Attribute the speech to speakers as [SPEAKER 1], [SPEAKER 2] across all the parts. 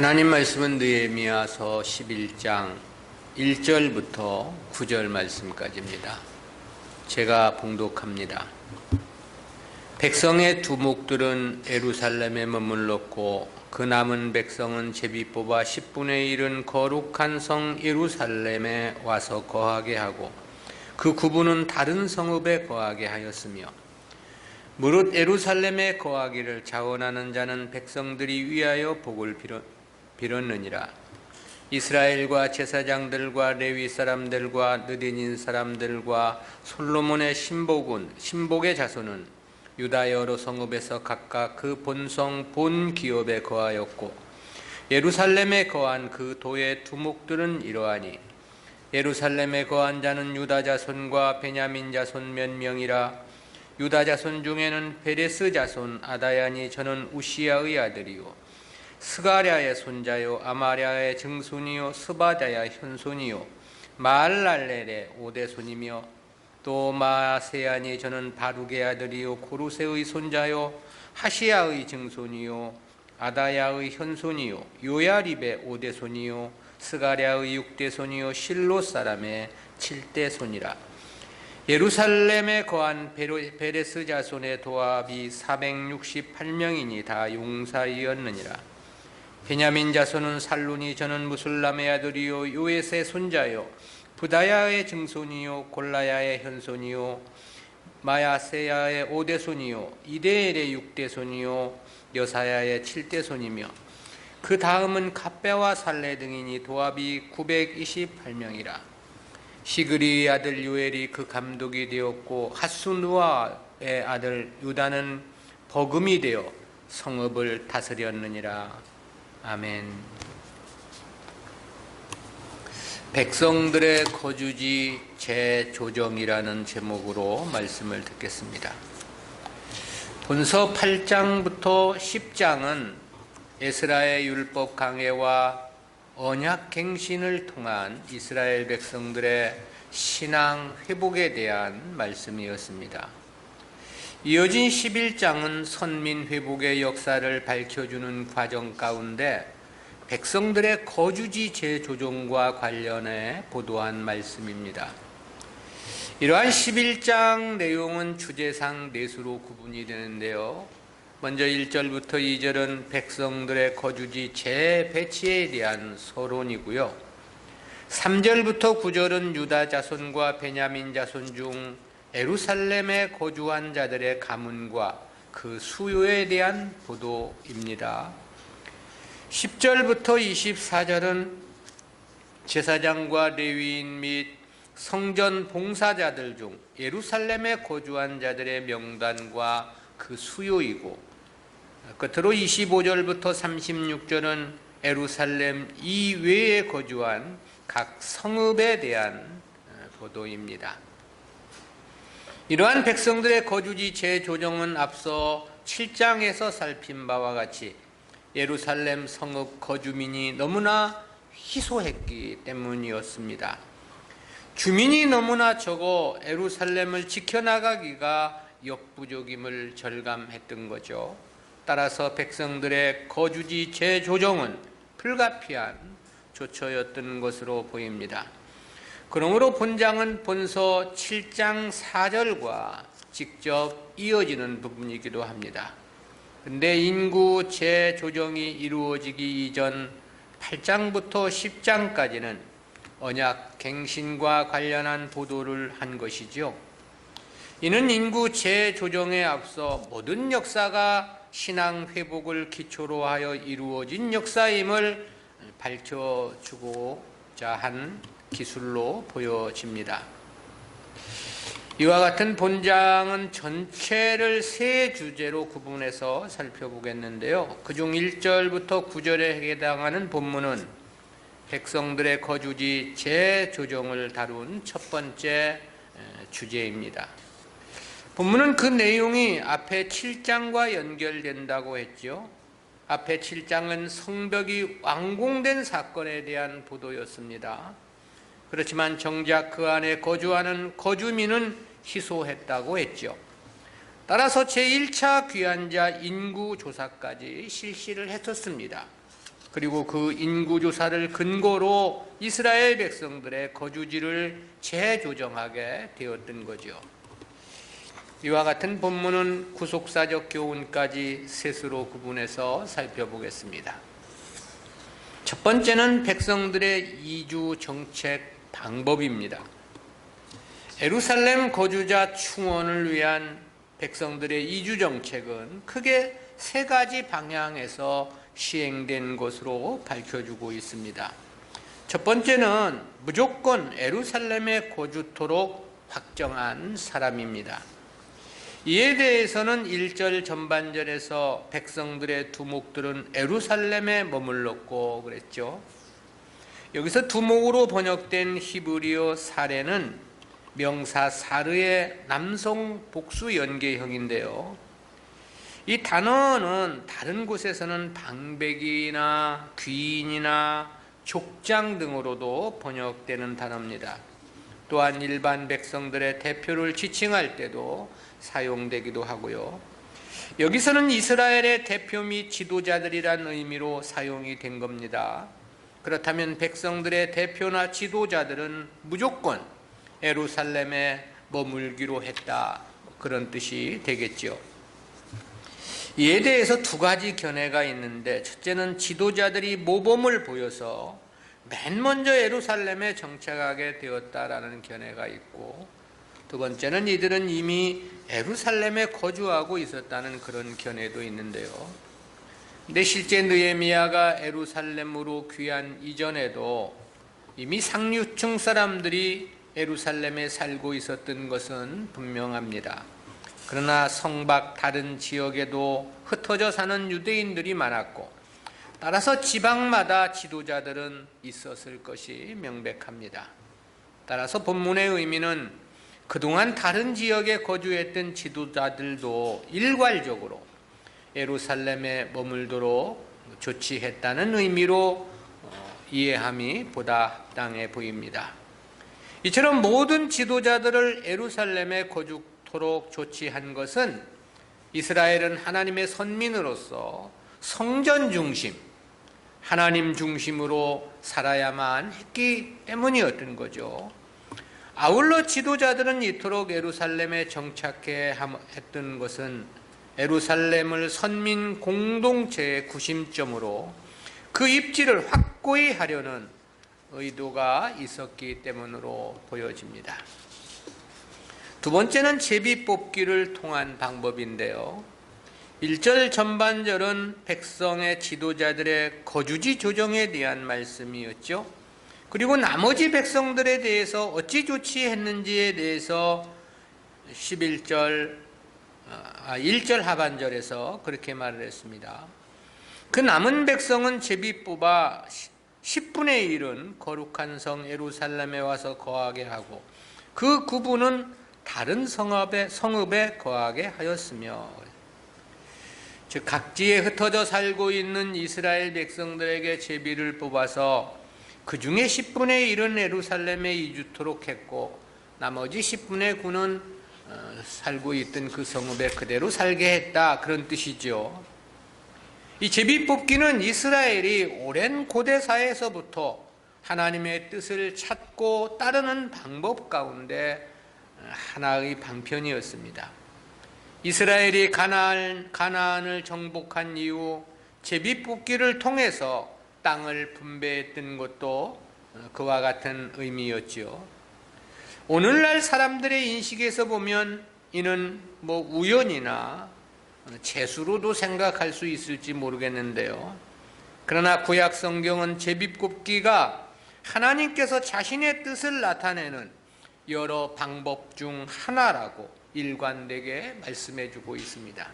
[SPEAKER 1] 하나님 말씀은 느헤미야서 11장 1절부터 9절 말씀까지입니다. 제가 봉독합니다. 백성의 두목들은 예루살렘에 머물렀고 그 남은 백성은 제비 뽑아 10분의 1은 거룩한 성 예루살렘에 와서 거하게 하고 그 9분은 다른 성읍에 거하게 하였으며 무릇 예루살렘에 거하기를 자원하는 자는 백성들이 위하여 복을 빌었느니라. 이스라엘과 제사장들과 레위 사람들과 느딘인 사람들과 솔로몬의 신복의 자손은 유다 여러 성읍에서 각각 그 본성 본 기업에 거하였고 예루살렘에 거한 그 도의 두목들은 이러하니 예루살렘에 거한 자는 유다 자손과 베냐민 자손 몇 명이라. 유다 자손 중에는 베레스 자손 아다야니 저는 우시야의 아들이요 스가랴의 손자요 아마랴의 증손이요 스바다야 현손이요 마알랄렐의 오대손이며 또 마세야니 저는 바룩의 아들이요 고루세의 손자요 하시야의 증손이요 아다야의 현손이요 요야립의 오대손이요 스가랴의 육대손이요 실로 사람의 칠대손이라. 예루살렘에 거한 베레스 자손의 도합이 468명이니 다 용사이었느니라. 베냐민 자손은 살룬이 저는 무술람의 아들이요 요에스의 손자요 부다야의 증손이요 골라야의 현손이요 마야세야의 오대손이요 이데엘의 육대손이요 여사야의 칠대손이며 그 다음은 갑배와 살레 등이니 도합이 928명이라. 시그리의 아들 요엘이 그 감독이 되었고 하수누아의 아들 유다는 버금이 되어 성읍을 다스렸느니라. 아멘. 백성들의 거주지 재조정이라는 제목으로 말씀을 듣겠습니다. 본서 8장부터 10장은 에스라의 율법 강해와 언약 갱신을 통한 이스라엘 백성들의 신앙 회복에 대한 말씀이었습니다. 이어진 11장은 선민 회복의 역사를 밝혀주는 과정 가운데 백성들의 거주지 재조정과 관련해 보도한 말씀입니다. 이러한 11장 내용은 주제상 넷으로 구분이 되는데요. 먼저 1절부터 2절은 백성들의 거주지 재배치에 대한 서론이고요. 3절부터 9절은 유다 자손과 베냐민 자손 중 예루살렘에 거주한 자들의 가문과 그 수요에 대한 보도입니다. 10절부터 24절은 제사장과 레위인 및 성전 봉사자들 중 예루살렘에 거주한 자들의 명단과 그 수요이고, 끝으로 25절부터 36절은 예루살렘 이외에 거주한 각 성읍에 대한 보도입니다. 이러한 백성들의 거주지 재조정은 앞서 7장에서 살핀 바와 같이 예루살렘 성읍 거주민이 너무나 희소했기 때문이었습니다. 주민이 너무나 적어 예루살렘을 지켜나가기가 역부족임을 절감했던 거죠. 따라서 백성들의 거주지 재조정은 불가피한 조처였던 것으로 보입니다. 그러므로 본장은 본서 7장 4절과 직접 이어지는 부분이기도 합니다. 근데 인구 재조정이 이루어지기 이전 8장부터 10장까지는 언약 갱신과 관련한 보도를 한 것이죠. 이는 인구 재조정에 앞서 모든 역사가 신앙 회복을 기초로 하여 이루어진 역사임을 밝혀주고자 한 기술로 보여집니다. 이와 같은 본장은 전체를 세 주제로 구분해서 살펴보겠는데요. 그중 1절부터 9절에 해당하는 본문은 백성들의 거주지 재조정을 다룬 첫 번째 주제입니다. 본문은 그 내용이 앞에 7장과 연결된다고 했죠. 앞에 7장은 성벽이 완공된 사건에 대한 보도였습니다. 그렇지만 정작 그 안에 거주하는 거주민은 희소했다고 했죠. 따라서 제1차 귀환자 인구 조사까지 실시를 했었습니다. 그리고 그 인구조사를 근거로 이스라엘 백성들의 거주지를 재조정하게 되었던 거죠. 이와 같은 본문은 구속사적 교훈까지 셋으로 구분해서 살펴보겠습니다. 첫 번째는 백성들의 이주 정책 방법입니다. 예루살렘 거주자 충원을 위한 백성들의 이주 정책은 크게 세 가지 방향에서 시행된 것으로 밝혀주고 있습니다. 첫 번째는 무조건 예루살렘에 거주토록 확정한 사람입니다. 이에 대해서는 1절 전반절에서 백성들의 두목들은 예루살렘에 머물렀고 그랬죠. 여기서 두목으로 번역된 히브리어 사레는 명사 사르의 남성 복수 연계형인데요. 이 단어는 다른 곳에서는 방백이나 귀인이나 족장 등으로도 번역되는 단어입니다. 또한 일반 백성들의 대표를 지칭할 때도 사용되기도 하고요. 여기서는 이스라엘의 대표 및 지도자들이란 의미로 사용이 된 겁니다. 그렇다면 백성들의 대표나 지도자들은 무조건 예루살렘에 머물기로 했다, 그런 뜻이 되겠죠. 이에 대해서 두 가지 견해가 있는데, 첫째는 지도자들이 모범을 보여서 맨 먼저 예루살렘에 정착하게 되었다라는 견해가 있고, 두 번째는 이들은 이미 예루살렘에 거주하고 있었다는 그런 견해도 있는데요. 근데 실제 느헤미야가 예루살렘으로 귀한 이전에도 이미 상류층 사람들이 예루살렘에 살고 있었던 것은 분명합니다. 그러나 성밖 다른 지역에도 흩어져 사는 유대인들이 많았고, 따라서 지방마다 지도자들은 있었을 것이 명백합니다. 따라서 본문의 의미는 그동안 다른 지역에 거주했던 지도자들도 일괄적으로 예루살렘에 머물도록 조치했다는 의미로 이해함이 보다 합당해 보입니다. 이처럼 모든 지도자들을 예루살렘에 거주토록 조치한 것은 이스라엘은 하나님의 선민으로서 성전 중심, 하나님 중심으로 살아야만 했기 때문이었던 거죠. 아울러 지도자들은 이토록 예루살렘에 정착해 했던 것은 예루살렘을 선민 공동체의 구심점으로 그 입지를 확고히 하려는 의도가 있었기 때문으로 보여집니다. 두 번째는 제비 뽑기를 통한 방법인데요. 1절 전반절은 백성의 지도자들의 거주지 조정에 대한 말씀이었죠. 그리고 나머지 백성들에 대해서 어찌 조치했는지에 대해서 1절 하반절에서 그렇게 말을 했습니다. 그 남은 백성은 제비 뽑아 10분의 1은 거룩한 성 예루살렘에 와서 거하게 하고, 그 9분은 다른 성읍에 거하게 하였으며, 즉 각지에 흩어져 살고 있는 이스라엘 백성들에게 제비를 뽑아서 그 중에 10분의 1은 예루살렘에 이주토록 했고, 나머지 10분의 9는 살고 있던 그 성읍에 그대로 살게 했다, 그런 뜻이죠. 이 제비 뽑기는 이스라엘이 오랜 고대사에서부터 하나님의 뜻을 찾고 따르는 방법 가운데 하나의 방편이었습니다. 이스라엘이 가나안을 정복한 이후 제비 뽑기를 통해서 땅을 분배했던 것도 그와 같은 의미였지요. 오늘날 사람들의 인식에서 보면 이는 우연이나 재수로도 생각할 수 있을지 모르겠는데요. 그러나 구약 성경은 제비뽑기가 하나님께서 자신의 뜻을 나타내는 여러 방법 중 하나라고 일관되게 말씀해 주고 있습니다.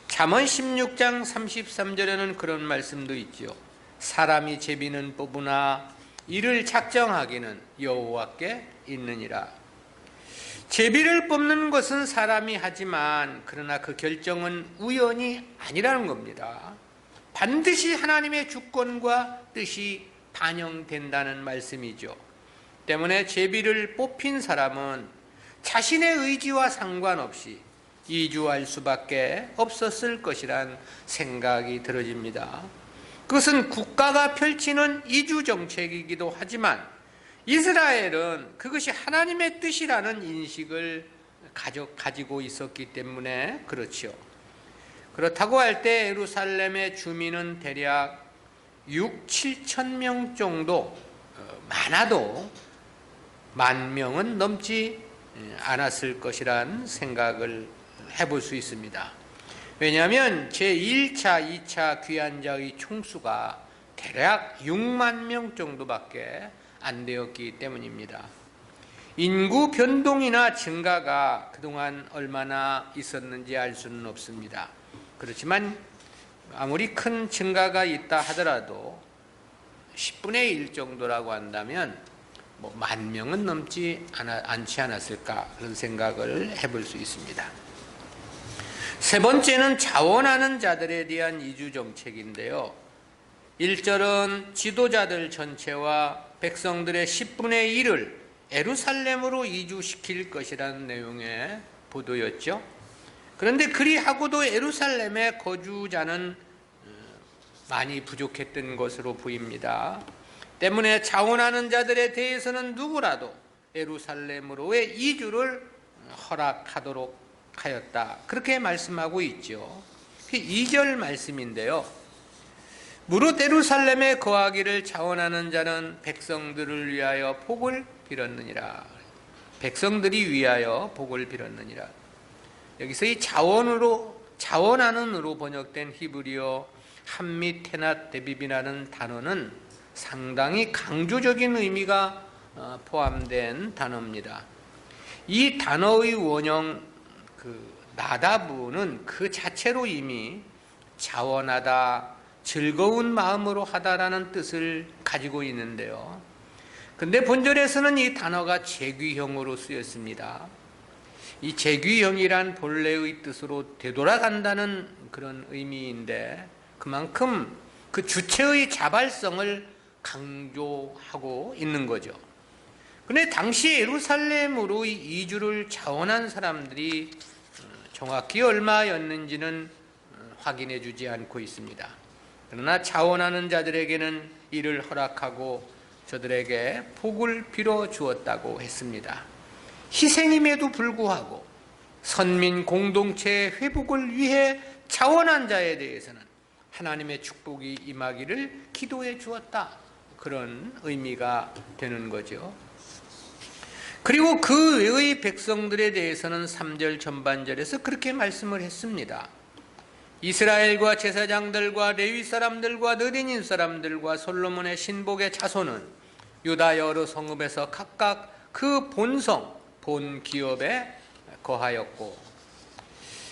[SPEAKER 1] 잠언 16장 33절에는 그런 말씀도 있죠. 사람이 제비는 뽑으나 이를 작정하기는 여호와께 있느니라. 제비를 뽑는 것은 사람이 하지만 그러나 그 결정은 우연이 아니라는 겁니다. 반드시 하나님의 주권과 뜻이 반영된다는 말씀이죠. 때문에 제비를 뽑힌 사람은 자신의 의지와 상관없이 이주할 수밖에 없었을 것이란 생각이 들어집니다. 그것은 국가가 펼치는 이주 정책이기도 하지만 이스라엘은 그것이 하나님의 뜻이라는 인식을 가지고 있었기 때문에 그렇지요. 그렇다고 할 때 예루살렘의 주민은 대략 6, 7천 명 정도, 많아도 10,000명은 넘지 않았을 것이란 생각을 해볼 수 있습니다. 왜냐하면 제1차, 2차 귀환자의 총수가 대략 6만 명 정도밖에 안 되었기 때문입니다. 인구 변동이나 증가가 그동안 얼마나 있었는지 알 수는 없습니다. 그렇지만 아무리 큰 증가가 있다 하더라도 10분의 1 정도라고 한다면 10,000명은 넘지 않지 않았을까 그런 생각을 해볼 수 있습니다. 세 번째는 자원하는 자들에 대한 이주 정책인데요. 1절은 지도자들 전체와 백성들의 10분의 1을 예루살렘으로 이주시킬 것이라는 내용의 보도였죠. 그런데 그리하고도 예루살렘의 거주자는 많이 부족했던 것으로 보입니다. 때문에 자원하는 자들에 대해서는 누구라도 예루살렘으로의 이주를 허락하도록 하였다. 그렇게 말씀하고 있죠. 2절 말씀인데요. 무릇 예루살렘에 거하기를 자원하는 자는 백성들을 위하여 복을 빌었느니라. 백성들이 위하여 복을 빌었느니라. 여기서 이 자원하는으로 번역된 히브리어 함미 테낫 데비비라는 단어는 상당히 강조적인 의미가 포함된 단어입니다. 이 단어의 원형 나다부는 그 자체로 이미 자원하다, 즐거운 마음으로 하다라는 뜻을 가지고 있는데요. 근데 본절에서는 이 단어가 재귀형으로 쓰였습니다. 이 재귀형이란 본래의 뜻으로 되돌아간다는 그런 의미인데 그만큼 그 주체의 자발성을 강조하고 있는 거죠. 그런데 당시 예루살렘으로 이주를 자원한 사람들이 정확히 얼마였는지는 확인해 주지 않고 있습니다. 그러나 자원하는 자들에게는 이를 허락하고 저들에게 복을 빌어 주었다고 했습니다. 희생임에도 불구하고 선민 공동체의 회복을 위해 자원한 자에 대해서는 하나님의 축복이 임하기를 기도해 주었다. 그런 의미가 되는 거죠. 그리고 그 외의 백성들에 대해서는 3절 전반절에서 그렇게 말씀을 했습니다. 이스라엘과 제사장들과 레위 사람들과 느디님 사람들과 솔로몬의 신복의 자손은 유다 여러 성읍에서 각각 그 본성, 본 기업에 거하였고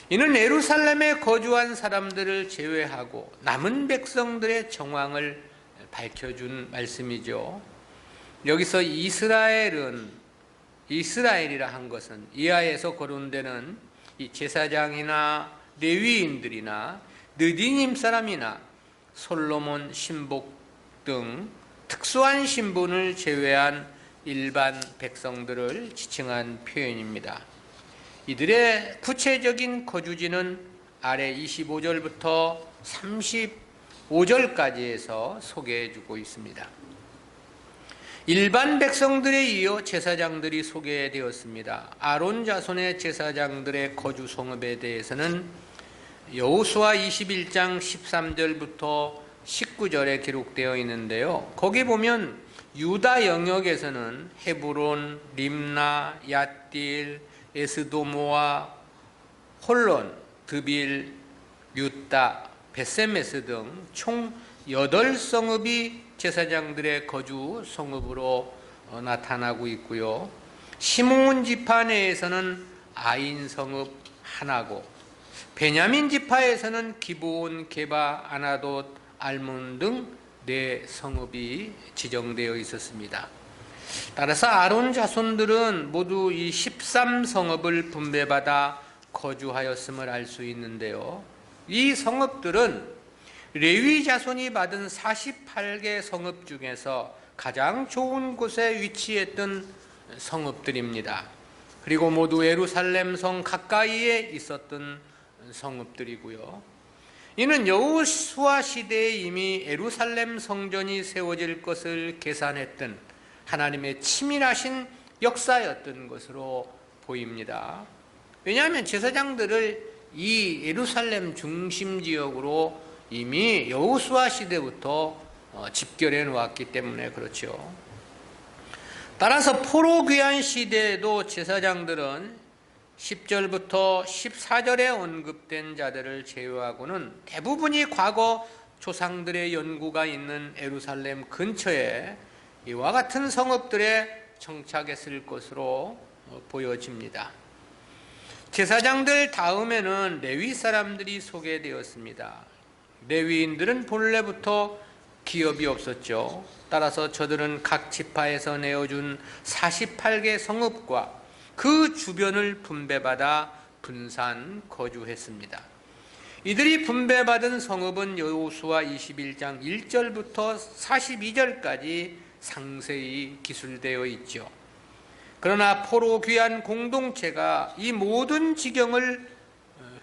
[SPEAKER 1] 이는 예루살렘에 거주한 사람들을 제외하고 남은 백성들의 정황을 밝혀준 말씀이죠. 여기서 이스라엘이라 한 것은 이하에서 거론되는 이 제사장이나 레위인들이나 느디님 사람이나 솔로몬 신복 등 특수한 신분을 제외한 일반 백성들을 지칭한 표현입니다. 이들의 구체적인 거주지는 아래 25절부터 35절까지에서 소개해주고 있습니다. 일반 백성들에 이어 제사장들이 소개되었습니다. 아론 자손의 제사장들의 거주 성읍에 대해서는 여호수아 21장 13절부터 19절에 기록되어 있는데요. 거기 보면 유다 영역에서는 헤브론, 림나, 얏딜, 에스도모아, 홀론, 드빌, 뮤다, 베세메스 등 총 8성읍이 제사장들의 거주 성읍으로 나타나고 있고요. 시므온 지파 내에서는 아인 성읍 하나고 베냐민 지파에서는 기브온, 게바, 아나돗, 알몬 등 4성읍이 지정되어 있었습니다. 따라서 아론 자손들은 모두 이 13성읍을 분배받아 거주하였음을 알 수 있는데요. 이 성읍들은 레위 자손이 받은 48개 성읍 중에서 가장 좋은 곳에 위치했던 성읍들입니다. 그리고 모두 예루살렘 성 가까이에 있었던 성읍들이고요. 이는 여호수아 시대에 이미 예루살렘 성전이 세워질 것을 계산했던 하나님의 치밀하신 역사였던 것으로 보입니다. 왜냐하면 제사장들을 이 예루살렘 중심 지역으로 이미 여호수아 시대부터 집결해 놓았기 때문에 그렇죠. 따라서 포로 귀환 시대에도 제사장들은 10절부터 14절에 언급된 자들을 제외하고는 대부분이 과거 조상들의 연구가 있는 예루살렘 근처에 이와 같은 성읍들에 정착했을 것으로 보여집니다. 제사장들 다음에는 레위 사람들이 소개되었습니다. 레위인들은 본래부터 기업이 없었죠. 따라서 저들은 각 지파에서 내어준 48개 성읍과 그 주변을 분배받아 분산 거주했습니다. 이들이 분배받은 성읍은 여호수아 21장 1절부터 42절까지 상세히 기술되어 있죠. 그러나 포로 귀환 공동체가 이 모든 지경을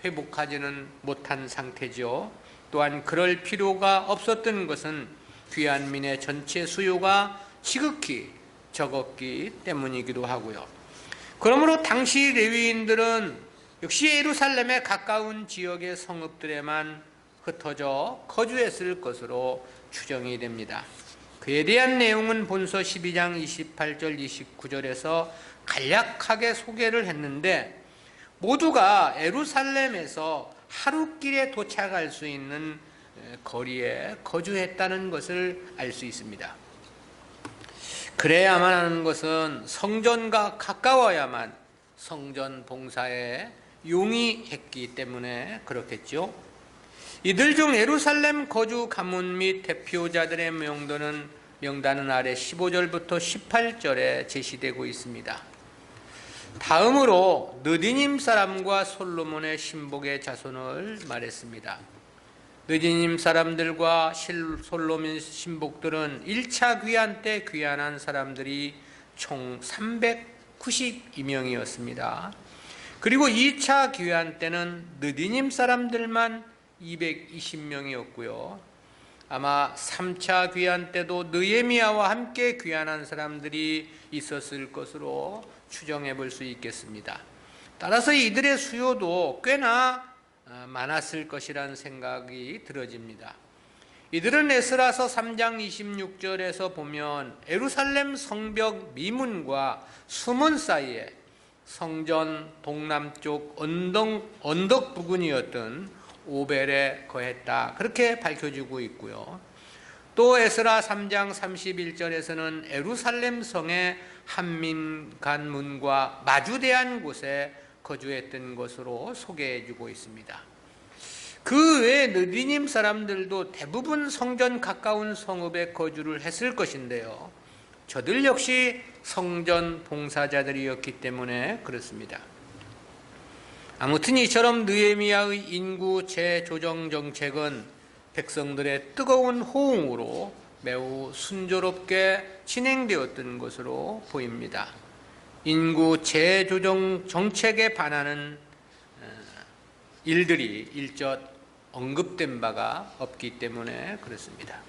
[SPEAKER 1] 회복하지는 못한 상태죠. 또한 그럴 필요가 없었던 것은 귀환민의 전체 수요가 지극히 적었기 때문이기도 하고요. 그러므로 당시 레위인들은 역시 예루살렘에 가까운 지역의 성읍들에만 흩어져 거주했을 것으로 추정이 됩니다. 그에 대한 내용은 본서 12장 28절 29절에서 간략하게 소개를 했는데 모두가 예루살렘에서 하루길에 도착할 수 있는 거리에 거주했다는 것을 알 수 있습니다. 그래야만 하는 것은 성전과 가까워야만 성전 봉사에 용이했기 때문에 그렇겠죠. 이들 중 예루살렘 거주 가문 및 대표자들의 명단은 아래 15절부터 18절에 제시되고 있습니다. 다음으로 느디님 사람과 솔로몬의 신복의 자손을 말했습니다. 느디님 사람들과 솔로몬 신복들은 1차 귀환 때 귀환한 사람들이 총 392명이었습니다. 그리고 2차 귀환 때는 느디님 사람들만 220명이었고요. 아마 3차 귀환 때도 느헤미야와 함께 귀환한 사람들이 있었을 것으로 추정해 볼 수 있겠습니다. 따라서 이들의 수요도 꽤나 많았을 것이라는 생각이 들어집니다. 이들은 에스라서 3장 26절에서 보면 예루살렘 성벽 미문과 수문 사이에 성전 동남쪽 언덕 부근이었던 오벨에 거했다, 그렇게 밝혀지고 있고요. 또 에스라 3장 31절에서는 예루살렘 성의 한민간문과 마주대한 곳에 거주했던 것으로 소개해주고 있습니다. 그 외에 느디님 사람들도 대부분 성전 가까운 성읍에 거주를 했을 것인데요. 저들 역시 성전 봉사자들이었기 때문에 그렇습니다. 아무튼 이처럼 느헤미야의 인구 재조정 정책은 백성들의 뜨거운 호응으로 매우 순조롭게 진행되었던 것으로 보입니다. 인구 재조정 정책에 반하는 일들이 일젓 언급된 바가 없기 때문에 그렇습니다.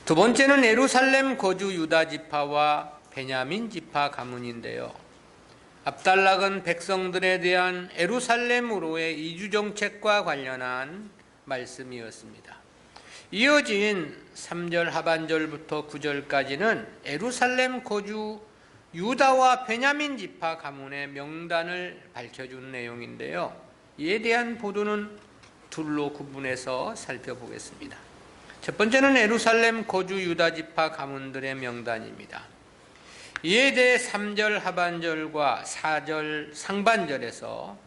[SPEAKER 1] 두 번째는 예루살렘 거주 유다 지파와 베냐민 지파 가문인데요. 압달락은 백성들에 대한 예루살렘으로의 이주 정책과 관련한 말씀이었습니다. 이어진 3절 하반절부터 9절까지는 예루살렘 거주 유다와 베냐민 지파 가문의 명단을 밝혀준 내용인데요. 이에 대한 보도는 둘로 구분해서 살펴보겠습니다. 첫 번째는 예루살렘 거주 유다 지파 가문들의 명단입니다. 이에 대해 3절 하반절과 4절 상반절에서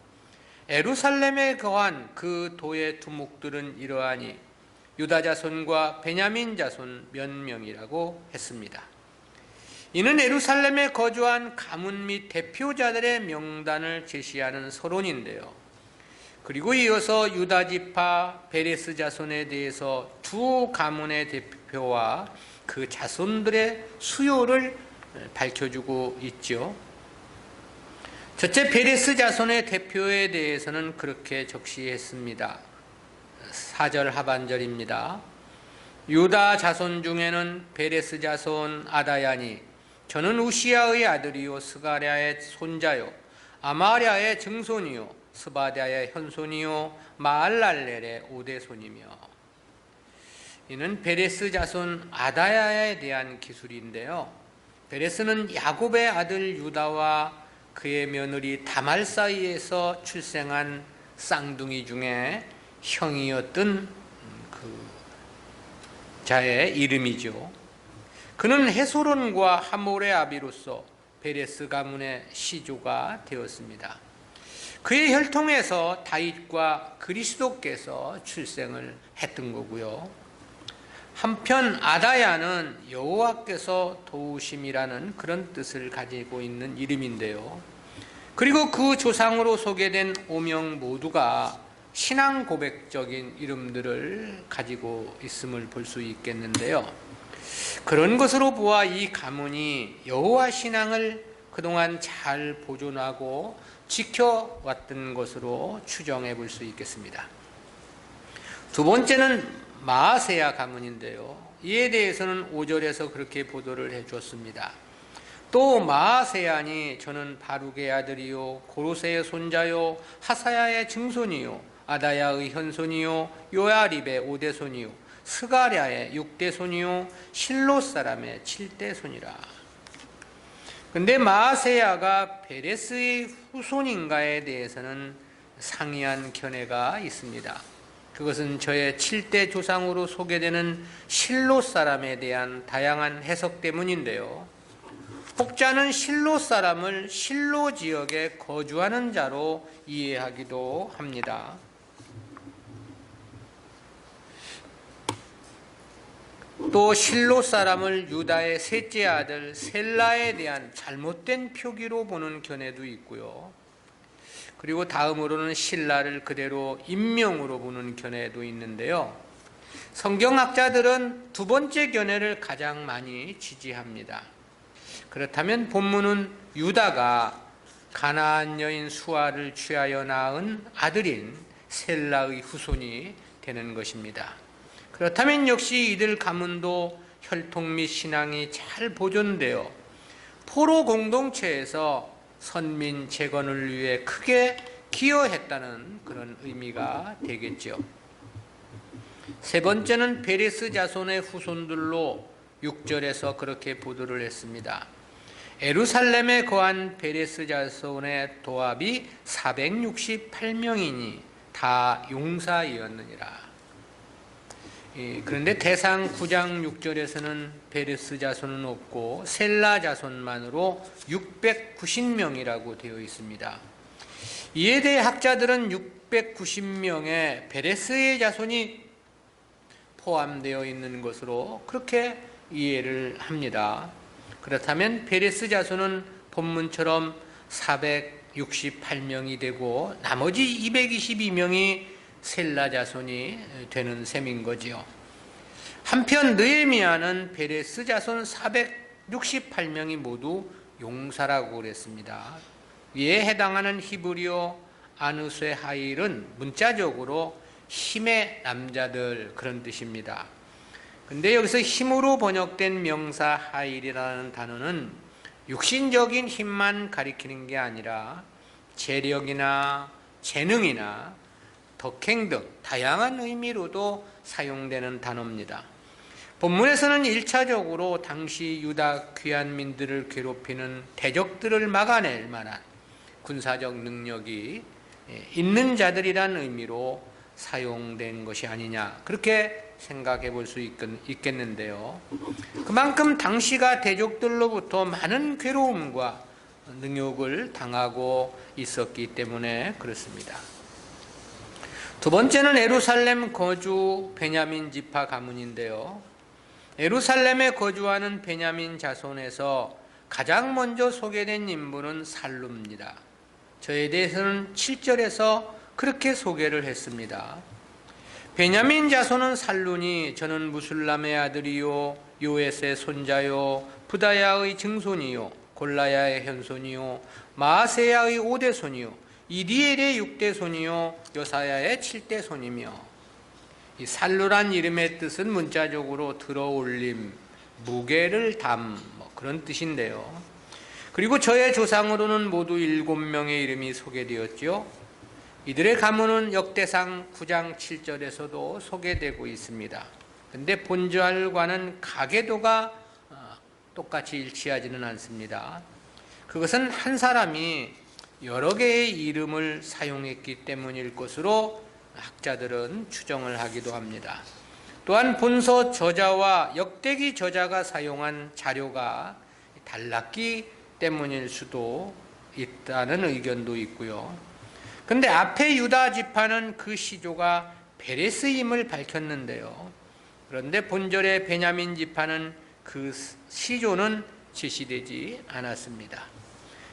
[SPEAKER 1] 예루살렘에 거한 그 도의 두목들은 이러하니 유다 자손과 베냐민 자손 몇 명이라고 했습니다. 이는 예루살렘에 거주한 가문 및 대표자들의 명단을 제시하는 서론인데요. 그리고 이어서 유다 지파 베레스 자손에 대해서 두 가문의 대표와 그 자손들의 수요를 밝혀주고 있죠. 첫째, 베레스 자손의 대표에 대해서는 그렇게 적시했습니다. 4절 하반절입니다. 유다 자손 중에는 베레스 자손 아다야니 저는 우시야의 아들이요 스가랴의 손자요 아마랴의 증손이요 스바랴의 현손이요 마알랄렐의 오대손이며. 이는 베레스 자손 아다야에 대한 기술인데요. 베레스는 야곱의 아들 유다와 그의 며느리 다말 사이에서 출생한 쌍둥이 중에 형이었던 그 자의 이름이죠. 그는 헤소론과 하몰의 아비로서 베레스 가문의 시조가 되었습니다. 그의 혈통에서 다윗과 그리스도께서 출생을 했던 거고요. 한편 아다야는 여호와께서 도우심이라는 그런 뜻을 가지고 있는 이름인데요. 그리고 그 조상으로 소개된 오명 모두가 신앙 고백적인 이름들을 가지고 있음을 볼 수 있겠는데요. 그런 것으로 보아 이 가문이 여호와 신앙을 그동안 잘 보존하고 지켜왔던 것으로 추정해 볼 수 있겠습니다. 두 번째는 마아세야 가문인데요. 이에 대해서는 5절에서 그렇게 보도를 해줬습니다. 또 마아세야니 저는 바룩의 아들이요 고로세의 손자요 하사야의 증손이요 아다야의 현손이요 요야립의 오대손이요 스가랴의 육대손이요 실롯 사람의 칠대손이라. 근데 마아세야가 베레스의 후손인가에 대해서는 상이한 견해가 있습니다. 그것은 저의 7대 조상으로 소개되는 실롯 사람에 대한 다양한 해석 때문인데요. 혹자는 실롯 사람을 실로 지역에 거주하는 자로 이해하기도 합니다. 또 실롯 사람을 유다의 셋째 아들 셀라에 대한 잘못된 표기로 보는 견해도 있고요. 그리고 다음으로는 실라를 그대로 인명으로 보는 견해도 있는데요. 성경학자들은 두 번째 견해를 가장 많이 지지합니다. 그렇다면 본문은 유다가 가나안 여인 수아를 취하여 낳은 아들인 셀라의 후손이 되는 것입니다. 그렇다면 역시 이들 가문도 혈통 및 신앙이 잘 보존되어 포로 공동체에서 선민 재건을 위해 크게 기여했다는 그런 의미가 되겠죠. 세 번째는 베레스 자손의 후손들로 6절에서 그렇게 보도를 했습니다. 예루살렘에 거한 베레스 자손의 도합이 468명이니 다 용사이었느니라. 그런데 대상 9장 6절에서는 베레스 자손은 없고 셀라 자손만으로 690명이라고 되어 있습니다. 이에 대해 학자들은 690명의 베레스의 자손이 포함되어 있는 것으로 그렇게 이해를 합니다. 그렇다면 베레스 자손은 본문처럼 468명이 되고 나머지 222명이 셀라 자손이 되는 셈인 거지요. 한편 느헤미야는 베레스 자손 468명이 모두 용사라고 그랬습니다. 이에 해당하는 히브리어 아누쇠 하일은 문자적으로 힘의 남자들 그런 뜻입니다. 근데 여기서 힘으로 번역된 명사 하일이라는 단어는 육신적인 힘만 가리키는 게 아니라 재력이나 재능이나 덕행 등 다양한 의미로도 사용되는 단어입니다. 본문에서는 1차적으로 당시 유다 귀환민들을 괴롭히는 대적들을 막아낼 만한 군사적 능력이 있는 자들이란 의미로 사용된 것이 아니냐 그렇게 생각해 볼 수 있겠는데요. 그만큼 당시가 대적들로부터 많은 괴로움과 능욕을 당하고 있었기 때문에 그렇습니다. 두 번째는 예루살렘 거주 베냐민 지파 가문인데요. 예루살렘에 거주하는 베냐민 자손에서 가장 먼저 소개된 인물은 살루입니다. 저에 대해서는 7절에서 그렇게 소개를 했습니다. 베냐민 자손은 살루니 저는 무술람의 아들이요 요엣의 손자요 부다야의 증손이요 골라야의 현손이요 마아세야의 오대손이요 이디엘의 육대손이요 요사야의 칠대손이며. 이 살루란 이름의 뜻은 문자적으로 들어올림, 무게를 뭐 그런 뜻인데요. 그리고 저의 조상으로는 모두 7명의 이름이 소개되었죠. 이들의 가문은 역대상 9장 7절에서도 소개되고 있습니다. 근데 본절과는 가계도가 똑같이 일치하지는 않습니다. 그것은 한 사람이 여러 개의 이름을 사용했기 때문일 것으로 학자들은 추정을 하기도 합니다. 또한 본서 저자와 역대기 저자가 사용한 자료가 달랐기 때문일 수도 있다는 의견도 있고요. 그런데 앞에 유다 지파는 그 시조가 베레스임을 밝혔는데요. 그런데 본절의 베냐민 지파는 그 시조는 제시되지 않았습니다.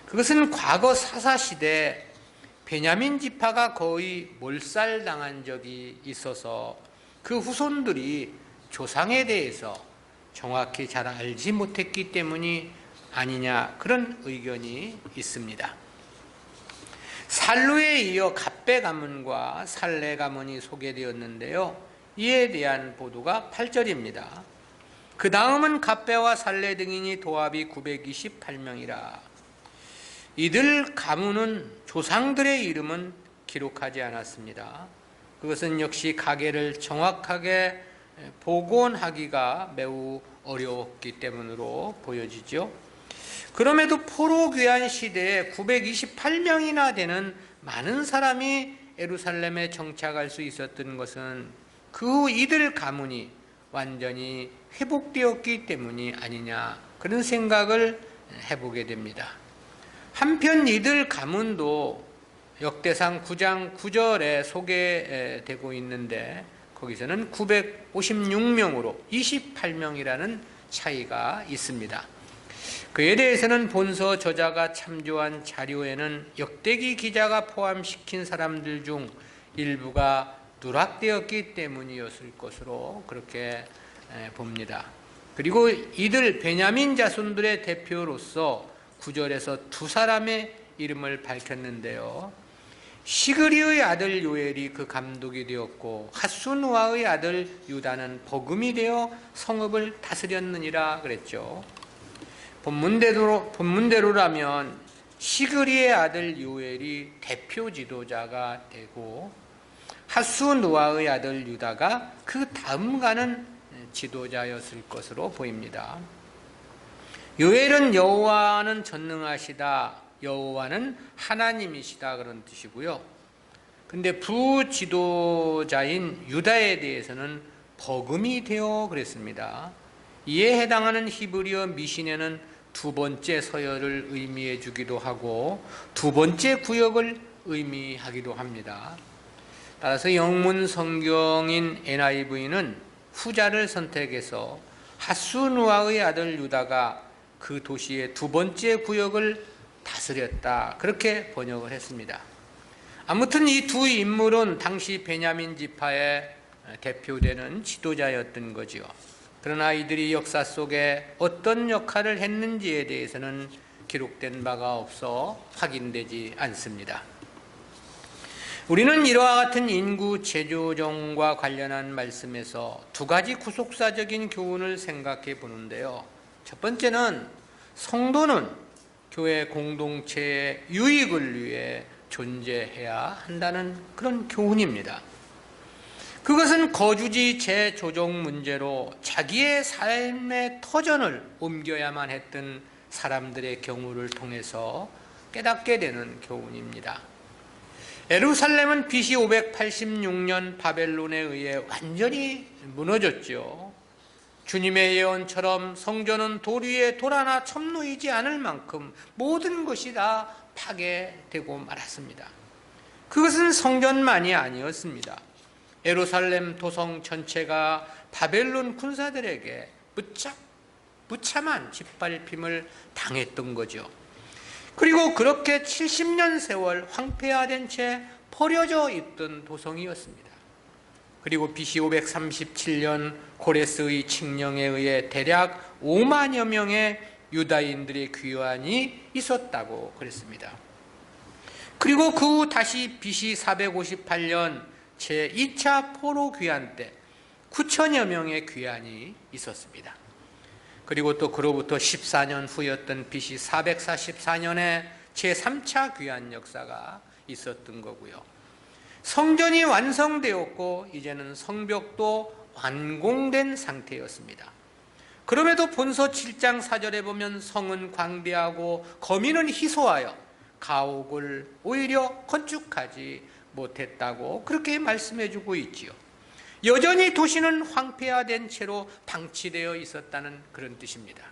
[SPEAKER 1] 그것은 과거 사사시대 베냐민 지파가 거의 몰살당한 적이 있어서 그 후손들이 조상에 대해서 정확히 잘 알지 못했기 때문이 아니냐, 그런 의견이 있습니다. 살루에 이어 갑베 가문과 살레 가문이 소개되었는데요. 이에 대한 보도가 8절입니다. 그 다음은 갑베와 살레 등이니 도합이 928명이라. 이들 가문은 조상들의 이름은 기록하지 않았습니다. 그것은 역시 가계를 정확하게 복원하기가 매우 어려웠기 때문으로 보여지죠. 그럼에도 포로 귀환 시대에 928명이나 되는 많은 사람이 예루살렘에 정착할 수 있었던 것은 그 후 이들 가문이 완전히 회복되었기 때문이 아니냐, 그런 생각을 해보게 됩니다. 한편 이들 가문도 역대상 9장 9절에 소개되고 있는데 거기서는 956명으로 28명이라는 차이가 있습니다. 그에 대해서는 본서 저자가 참조한 자료에는 역대기 기자가 포함시킨 사람들 중 일부가 누락되었기 때문이었을 것으로 그렇게 봅니다. 그리고 이들 베냐민 자손들의 대표로서 9절에서 두 사람의 이름을 밝혔는데요. 시그리의 아들 요엘이 그 감독이 되었고 핫수누아의 아들 유다는 버금이 되어 성읍을 다스렸느니라 그랬죠. 본문대로라면 시그리의 아들 요엘이 대표 지도자가 되고 핫수누아의 아들 유다가 그 다음 가는 지도자였을 것으로 보입니다. 요엘은 여호와는 전능하시다, 여호와는 하나님이시다, 그런 뜻이고요. 근데 부지도자인 유다에 대해서는 버금이 되어 그랬습니다. 이에 해당하는 히브리어 미신에는 두 번째 서열을 의미해 주기도 하고 두 번째 구역을 의미하기도 합니다. 따라서 영문 성경인 NIV는 후자를 선택해서 핫수누아의 아들 유다가 그 도시의 두 번째 구역을 다스렸다, 그렇게 번역을 했습니다. 아무튼 이 두 인물은 당시 베냐민 지파의 대표되는 지도자였던 거지요. 그러나 이들이 역사 속에 어떤 역할을 했는지에 대해서는 기록된 바가 없어 확인되지 않습니다. 우리는 이와 같은 인구 재조정과 관련한 말씀에서 두 가지 구속사적인 교훈을 생각해 보는데요. 첫 번째는 성도는 교회 공동체의 유익을 위해 존재해야 한다는 그런 교훈입니다. 그것은 거주지 재조정 문제로 자기의 삶의 터전을 옮겨야만 했던 사람들의 경우를 통해서 깨닫게 되는 교훈입니다. 예루살렘은 BC 586년 바벨론에 의해 완전히 무너졌죠. 주님의 예언처럼 성전은 돌 위에 돌 하나 첨놓이지 않을 만큼 모든 것이 다 파괴되고 말았습니다. 그것은 성전만이 아니었습니다. 예루살렘 도성 전체가 바벨론 군사들에게 무참한 짓밟힘을 당했던 거죠. 그리고 그렇게 70년 세월 황폐화된 채 버려져 있던 도성이었습니다. 그리고 BC 537년 고레스의 칙령에 의해 대략 5만여 명의 유다인들의 귀환이 있었다고 그랬습니다. 그리고 그 후 다시 BC 458년 제2차 포로 귀환 때 9천여 명의 귀환이 있었습니다. 그리고 또 그로부터 14년 후였던 BC 444년에 제3차 귀환 역사가 있었던 거고요. 성전이 완성되었고 이제는 성벽도 완공된 상태였습니다. 그럼에도 본서 7장 4절에 보면 성은 광대하고 거민은 희소하여 가옥을 오히려 건축하지 못했다고 그렇게 말씀해 주고 있지요. 여전히 도시는 황폐화된 채로 방치되어 있었다는 그런 뜻입니다.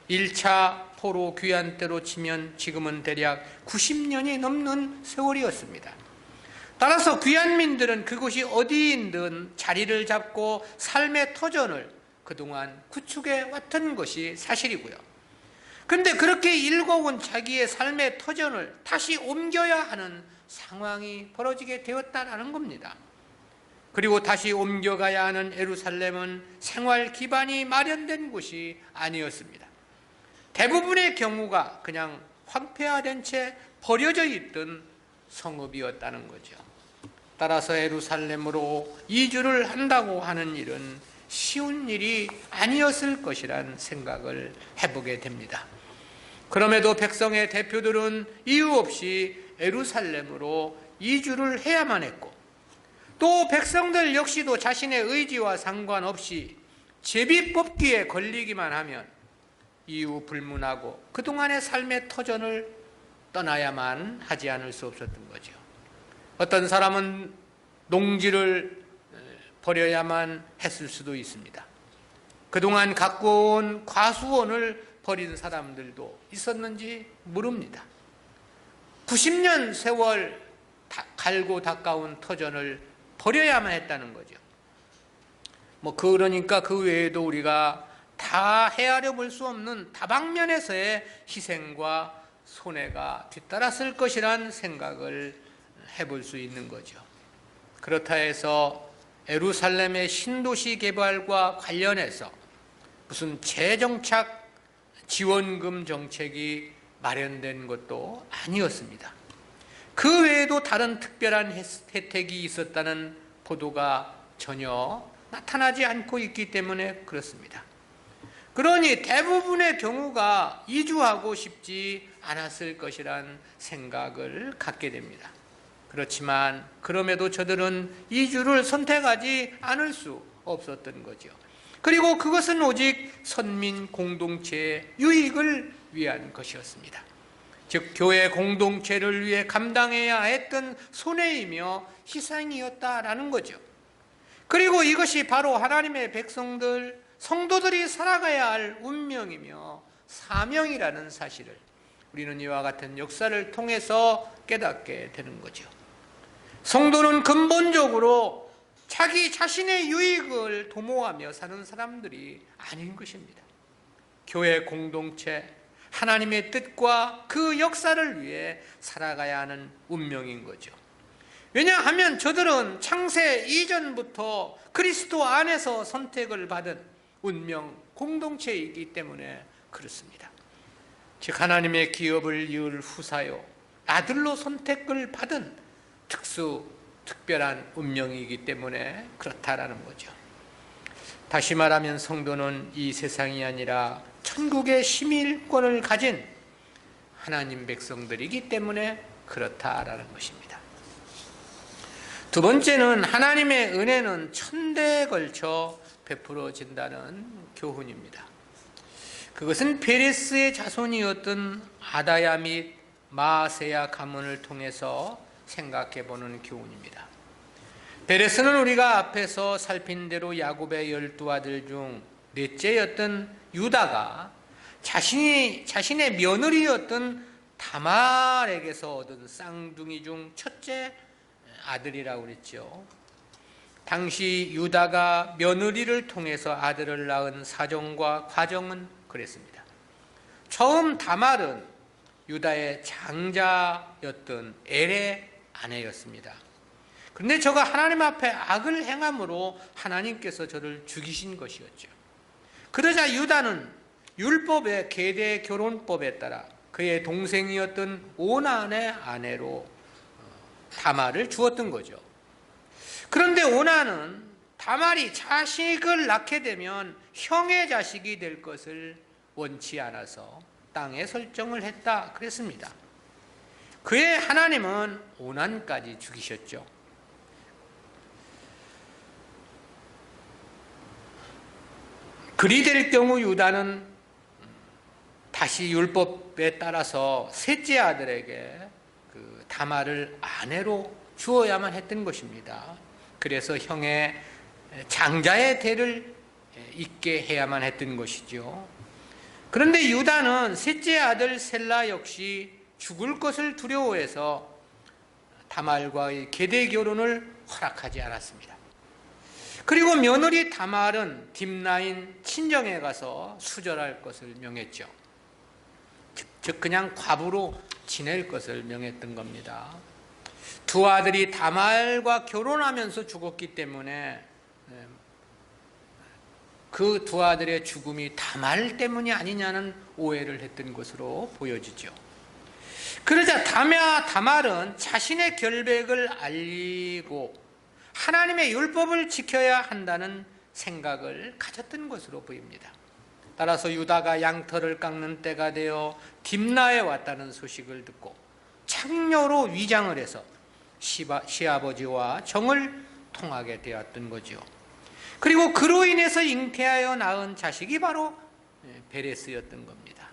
[SPEAKER 1] 1차 포로 귀환 때로 치면 지금은 대략 90년이 넘는 세월이었습니다. 따라서 귀환민들은 그곳이 어디인든 자리를 잡고 삶의 터전을 그동안 구축해 왔던 것이 사실이고요. 그런데 그렇게 일궈온 자기의 삶의 터전을 다시 옮겨야 하는 상황이 벌어지게 되었다는 겁니다. 그리고 다시 옮겨가야 하는 예루살렘은 생활 기반이 마련된 곳이 아니었습니다. 대부분의 경우가 그냥 황폐화된 채 버려져 있던 성읍이었다는 거죠. 따라서 예루살렘으로 이주를 한다고 하는 일은 쉬운 일이 아니었을 것이란 생각을 해보게 됩니다. 그럼에도 백성의 대표들은 이유 없이 예루살렘으로 이주를 해야만 했고, 또 백성들 역시도 자신의 의지와 상관없이 제비 뽑기에 걸리기만 하면 이유 불문하고 그동안의 삶의 터전을 떠나야만 하지 않을 수 없었던 거죠. 어떤 사람은 농지를 버려야만 했을 수도 있습니다. 그동안 갖고 온 과수원을 버린 사람들도 있었는지 모릅니다. 90년 세월 갈고 닦아온 터전을 버려야만 했다는 거죠. 그러니까 그 외에도 우리가 다 헤아려 볼 수 없는 다방면에서의 희생과 손해가 뒤따랐을 것이란 생각을 해볼 수 있는 거죠. 그렇다 해서 예루살렘의 신도시 개발과 관련해서 무슨 재정착 지원금 정책이 마련된 것도 아니었습니다. 그 외에도 다른 특별한 혜택이 있었다는 보도가 전혀 나타나지 않고 있기 때문에 그렇습니다. 그러니 대부분의 경우가 이주하고 싶지 않았을 것이란 생각을 갖게 됩니다. 그렇지만 그럼에도 저들은 이주를 선택하지 않을 수 없었던 거죠. 그리고 그것은 오직 선민 공동체의 유익을 위한 것이었습니다. 즉 교회 공동체를 위해 감당해야 했던 손해이며 희생이었다라는 거죠. 그리고 이것이 바로 하나님의 백성들, 성도들이 살아가야 할 운명이며 사명이라는 사실을 우리는 이와 같은 역사를 통해서 깨닫게 되는 거죠. 성도는 근본적으로 자기 자신의 유익을 도모하며 사는 사람들이 아닌 것입니다. 교회 공동체, 하나님의 뜻과 그 역사를 위해 살아가야 하는 운명인 거죠. 왜냐하면 저들은 창세 이전부터 그리스도 안에서 선택을 받은 운명 공동체이기 때문에 그렇습니다. 즉 하나님의 기업을 이을 후사요 아들로 선택을 받은 특별한 운명이기 때문에 그렇다라는 거죠. 다시 말하면 성도는 이 세상이 아니라 천국의 시민권을 가진 하나님 백성들이기 때문에 그렇다라는 것입니다. 두 번째는 하나님의 은혜는 천대에 걸쳐 베풀어진다는 교훈입니다. 그것은 베레스의 자손이었던 아다야 및 마아세야 가문을 통해서 생각해 보는 교훈입니다. 베레스는 우리가 앞에서 살핀 대로 야곱의 12아들 중 넷째였던 유다가 자신의 며느리였던 다말에게서 얻은 쌍둥이 중 첫째 아들이라고 그랬죠. 당시 유다가 며느리를 통해서 아들을 낳은 사정과 과정은 그랬습니다. 처음 다말은 유다의 장자였던 엘의 아내였습니다. 그런데 저가 하나님 앞에 악을 행함으로 하나님께서 저를 죽이신 것이었죠. 그러자 유다는 율법의 계대 결혼법에 따라 그의 동생이었던 오난의 아내로 다말을 주었던 거죠. 그런데 오나는 다말이 자식을 낳게 되면 형의 자식이 될 것을 원치 않아서 땅에 설정을 했다 그랬습니다. 그의 하나님은 오난까지 죽이셨죠. 그리 될 경우 유다는 다시 율법에 따라서 셋째 아들에게 그 다말을 아내로 주어야만 했던 것입니다. 그래서 형의 장자의 대를 잇게 해야만 했던 것이죠. 그런데 유다는 셋째 아들 셀라 역시 죽을 것을 두려워해서 다말과의 계대 결혼을 허락하지 않았습니다. 그리고 며느리 다말은 딥나인 친정에 가서 수절할 것을 명했죠. 즉 그냥 과부로 지낼 것을 명했던 겁니다. 두 아들이 다말과 결혼하면서 죽었기 때문에 그 두 아들의 죽음이 다말 때문이 아니냐는 오해를 했던 것으로 보여지죠. 그러자 다말은 자신의 결백을 알리고 하나님의 율법을 지켜야 한다는 생각을 가졌던 것으로 보입니다. 따라서 유다가 양털을 깎는 때가 되어 딥나에 왔다는 소식을 듣고 창녀로 위장을 해서 시아버지와 정을 통하게 되었던 거죠. 그리고 그로 인해서 잉태하여 낳은 자식이 바로 베레스였던 겁니다.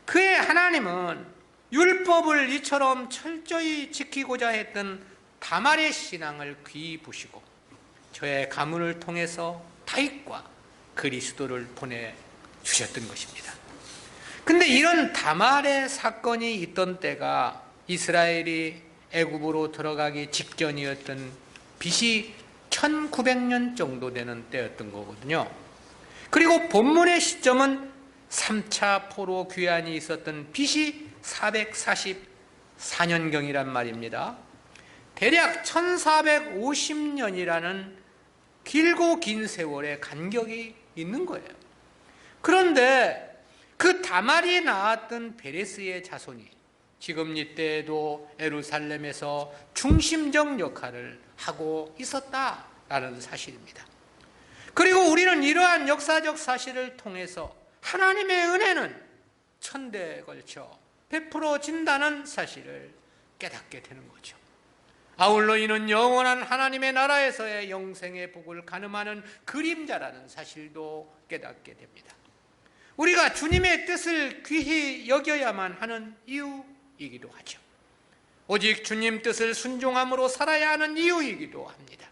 [SPEAKER 1] 그의 하나님은 율법을 이처럼 철저히 지키고자 했던 다말의 신앙을 귀히 보시고 저의 가문을 통해서 다윗과 그리스도를 보내주셨던 것입니다. 근데 이런 다말의 사건이 있던 때가 이스라엘이 애굽으로 들어가기 직전이었던 BC 1900년 정도 되는 때였던 거거든요. 그리고 본문의 시점은 3차 포로 귀환이 있었던 BC 444년경이란 말입니다. 대략 1450년이라는 길고 긴 세월의 간격이 있는 거예요. 그런데 그 다말이 낳았던 베레스의 자손이 지금 이때에도 예루살렘에서 중심적 역할을 하고 있었다라는 사실입니다. 그리고 우리는 이러한 역사적 사실을 통해서 하나님의 은혜는 천대에 걸쳐 베풀어진다는 사실을 깨닫게 되는 거죠. 아울러 이는 영원한 하나님의 나라에서의 영생의 복을 가늠하는 그림자라는 사실도 깨닫게 됩니다. 우리가 주님의 뜻을 귀히 여겨야만 하는 이유이기도 하죠. 오직 주님 뜻을 순종함으로 살아야 하는 이유이기도 합니다.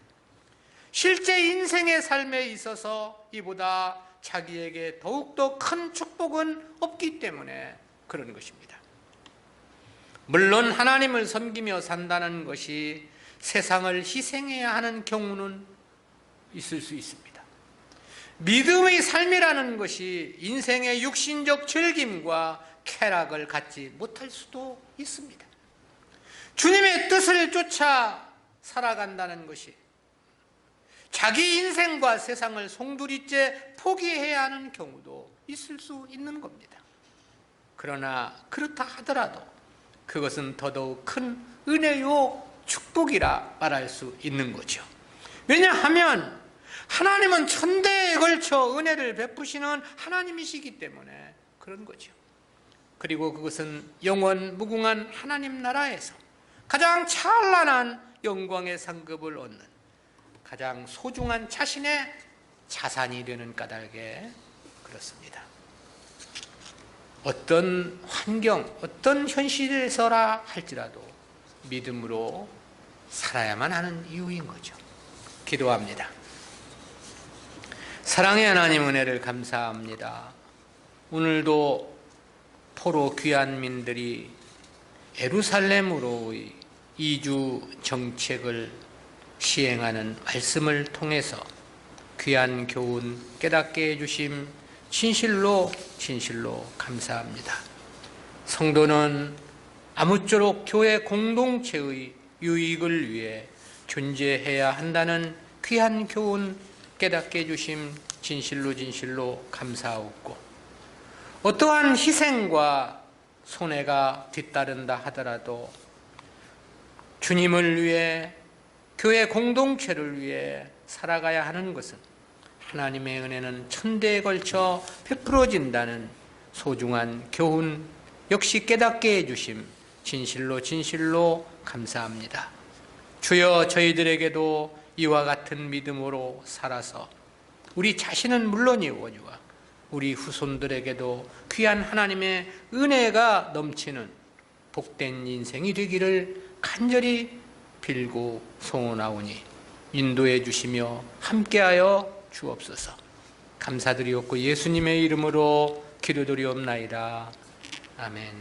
[SPEAKER 1] 실제 인생의 삶에 있어서 이보다 자기에게 더욱더 큰 축복은 없기 때문에 그런 것입니다. 물론 하나님을 섬기며 산다는 것이 세상을 희생해야 하는 경우는 있을 수 있습니다. 믿음의 삶이라는 것이 인생의 육신적 즐김과 쾌락을 갖지 못할 수도 있습니다. 주님의 뜻을 쫓아 살아간다는 것이 자기 인생과 세상을 송두리째 포기해야 하는 경우도 있을 수 있는 겁니다. 그러나 그렇다 하더라도 그것은 더더욱 큰 은혜요 축복이라 말할 수 있는 거죠. 왜냐하면 하나님은 천대에 걸쳐 은혜를 베푸시는 하나님이시기 때문에 그런 거죠. 그리고 그것은 영원 무궁한 하나님 나라에서 가장 찬란한 영광의 상급을 얻는 가장 소중한 자신의 자산이 되는 까닭에 그렇습니다. 어떤 환경, 어떤 현실에서라 할지라도 믿음으로 살아야만 하는 이유인 거죠. 기도합니다. 사랑의 하나님 은혜를 감사합니다. 오늘도 포로 귀환민들이 예루살렘으로의 이주 정책을 시행하는 말씀을 통해서 귀한 교훈 깨닫게 해주심 진실로 감사합니다. 성도는 아무쪼록 교회 공동체의 유익을 위해 존재해야 한다는 귀한 교훈 깨닫게 해주심 진실로 감사하옵고 어떠한 희생과 손해가 뒤따른다 하더라도 주님을 위해 교회 공동체를 위해 살아가야 하는 것은 하나님의 은혜는 천대에 걸쳐 베풀어진다는 소중한 교훈 역시 깨닫게 해주심 진실로 진실로 감사합니다. 주여, 저희들에게도 이와 같은 믿음으로 살아서 우리 자신은 물론이오니와 우리 후손들에게도 귀한 하나님의 은혜가 넘치는 복된 인생이 되기를 간절히 빌고 소원하오니 인도해 주시며 함께하여 주옵소서. 감사드리옵고 예수님의 이름으로 기도드리옵나이다. 아멘.